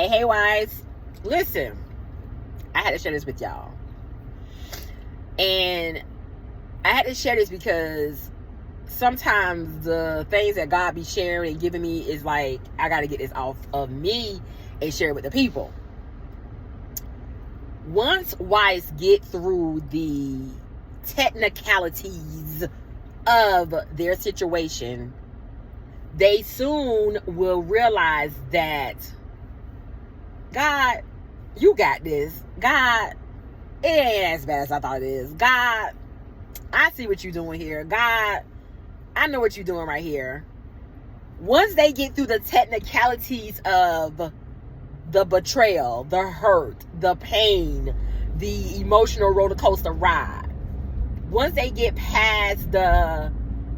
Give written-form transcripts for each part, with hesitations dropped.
Hey, wives. Listen, I had to share this with y'all. And I had to share this because sometimes the things that God be sharing and giving me is like, I got to get this off of me and share it with the people. Once wives get through the technicalities of their situation, they soon will realize that, God, you got this. God, it ain't as bad as I thought it is. God, I see what you're doing here. God, I know what you're doing right here. Once they get through the technicalities of the betrayal, the hurt, the pain, the emotional roller coaster ride, once they get past the,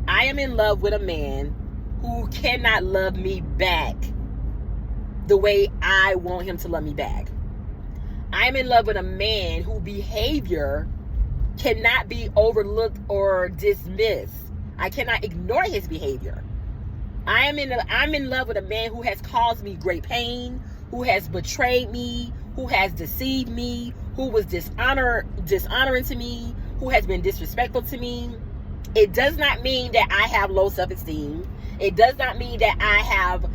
I am in love with a man who cannot love me back the way I want him to love me back. I'm in love with a man whose behavior cannot be overlooked or dismissed. I cannot ignore his behavior. I'm in love with a man who has caused me great pain, who has betrayed me, who has deceived me, who was dishonoring to me, who has been disrespectful to me. It does not mean that I have low self-esteem. It does not mean that I have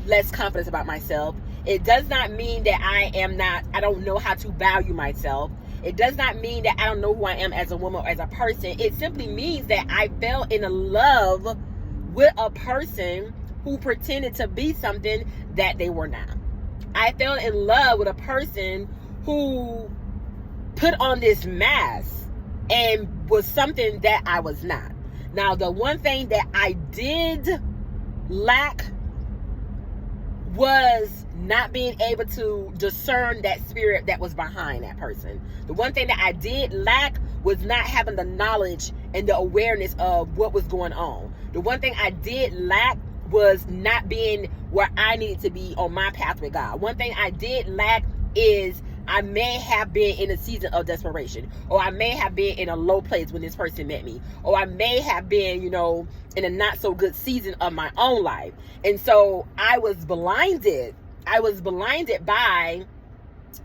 less confidence about myself. It does not mean that I don't know how to value myself. It does not mean that I don't know who I am as a woman or as a person. It simply means that I fell in love with a person who pretended to be something that they were not. I fell in love with a person who put on this mask and was something that I was not. Now, the one thing that I did lack was not being able to discern that spirit that was behind that person. The one thing that I did lack was not having the knowledge and the awareness of what was going on. The one thing I did lack was not being where I needed to be on my path with God. One thing I did lack is I may have been in a season of desperation, or I may have been in a low place when this person met me, or I may have been, in a not so good season of my own life. And so I was blinded. I was blinded by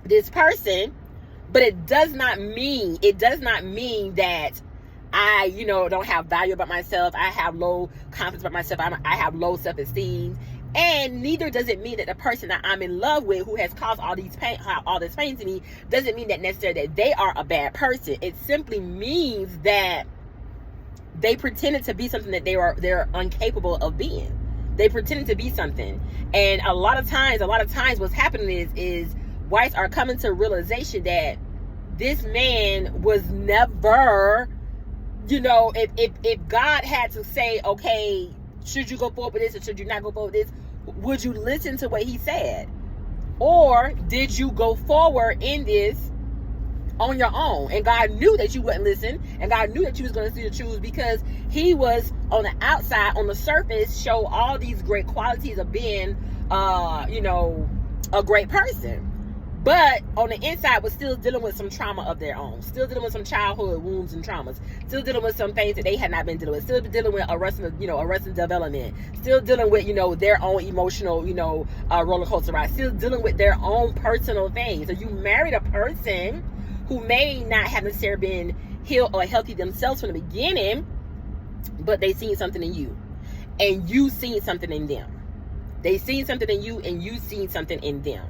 this person, but it does not mean that I, don't have value about myself. I have low confidence about myself. I have low self-esteem. And neither does it mean that the person that I'm in love with, who has caused all this pain to me, doesn't mean that necessarily that they are a bad person. It simply means that they pretended to be something that they're incapable of being. They pretended to be something. And a lot of times what's happening is wives are coming to realization that this man was never, if God had to say, okay, should you go forward with this or should you not go forward with this? Would you listen to what he said? Or did you go forward in this on your own? And God knew that you wouldn't listen, and God knew that you was going to see the truth, because he was on the outside, on the surface, show all these great qualities of being, a great person. But on the inside was still dealing with some trauma of their own, still dealing with some childhood wounds and traumas, still dealing with some things that they had not been dealing with, still dealing with arrested development, still dealing with, their own emotional, roller coaster ride, still dealing with their own personal things. So you married a person who may not have necessarily been healed or healthy themselves from the beginning, but they seen something in you, and you seen something in them. They seen something in you, and you seen something in them.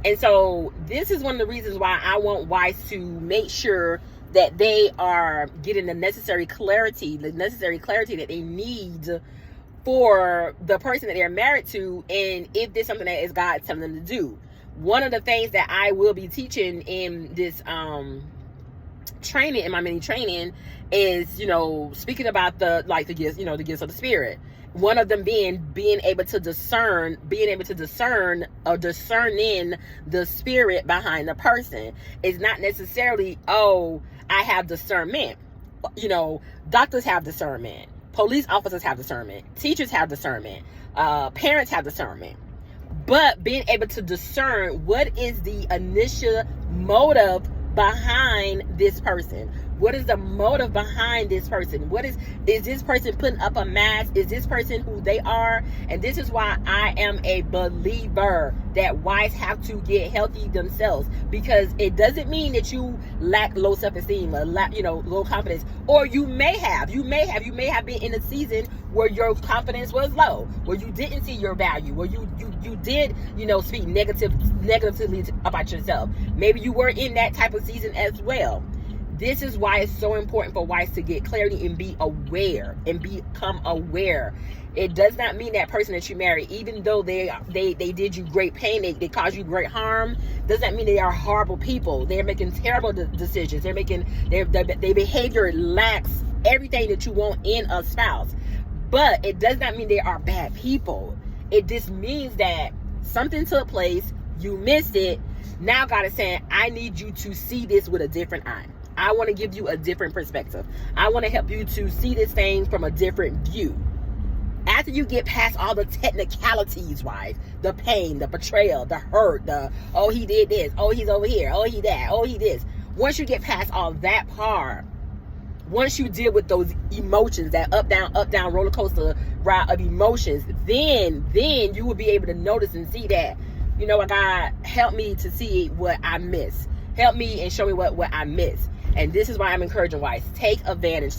And so this is one of the reasons why I want wives to make sure that they are getting the necessary clarity that they need for the person that they're married to, and if there's something that is God telling them to do. One of the things that I will be teaching in this training, in my mini training, is speaking about the gifts, the gifts of the Spirit. One of them being able to discerning the spirit behind the person. It's not necessarily, I have discernment. Doctors have discernment. Police officers have discernment. Teachers have discernment. Parents have discernment. But being able to discern what is the initial motive behind this person. What is the motive behind this person? Is this person putting up a mask? Is this person who they are? And this is why I am a believer that wives have to get healthy themselves, because it doesn't mean that you lack low self-esteem or lack, low confidence. Or you may have been in a season where your confidence was low, where you didn't see your value, where you did, speak negatively about yourself. Maybe you were in that type of season as well. This is why it's so important for wives to get clarity and be aware and become aware. It does not mean that person that you marry, even though they did you great pain, they caused you great harm, does not mean they are horrible people. They're making terrible decisions. Their behavior lacks everything that you want in a spouse. But it does not mean they are bad people. It just means that something took place, you missed it. Now God is saying, I need you to see this with a different eye. I want to give you a different perspective. I want to help you to see this thing from a different view. After you get past all the technicalities, wife, the pain, the betrayal, the hurt, oh, he did this, oh, he's over here, oh, he that, oh, he this. Once you get past all that part, once you deal with those emotions, that up, down roller coaster ride of emotions, then you will be able to notice and see that, God, help me to see what I miss. Help me and show me what I miss. And this is why I'm encouraging wives, take advantage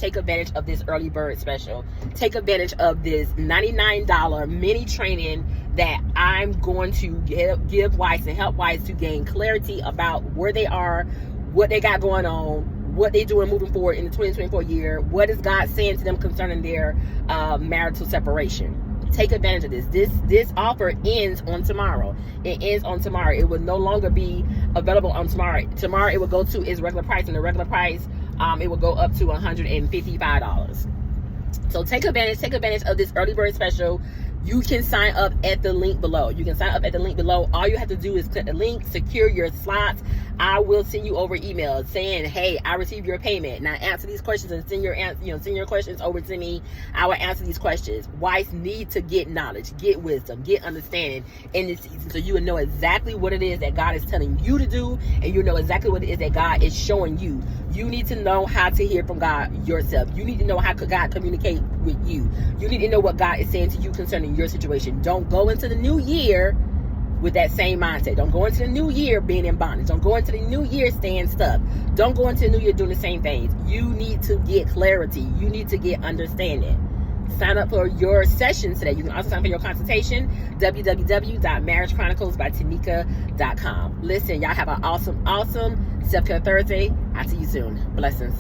of this early bird special. Take advantage of this $99 mini training that I'm going to give wives and help wives to gain clarity about where they are, what they got going on, what they're doing moving forward in the 2024 year. What is God saying to them concerning their marital separation? Take advantage of this. This offer ends on tomorrow. It ends on tomorrow. It will no longer be available on tomorrow. Tomorrow it will go to its regular price, and the regular price it will go up to $155. So take advantage of this early bird special. You can sign up at the link below. All you have to do is click the link, secure your slots. I will send you over email saying, hey, I received your payment. Now answer these questions and send your questions over to me. I will answer these questions. Wives need to get knowledge, get wisdom, get understanding in this season, so you will know exactly what it is that God is telling you to do, and you know exactly what it is that God is showing you. You need to know how to hear from God yourself. You need to know how God communicate with you. You need to know what God is saying to you concerning your situation. Don't go into the new year with that same mindset. Don't go into the new year being in bondage. Don't go into the new year staying stuck. Don't go into the new year doing the same things. You need to get clarity. You need to get understanding. Sign up for your session today. You can also sign up for your consultation, www.marriagechroniclesbytanika.com. Listen, y'all have an awesome Self-Care Thursday. I'll see you soon. Blessings.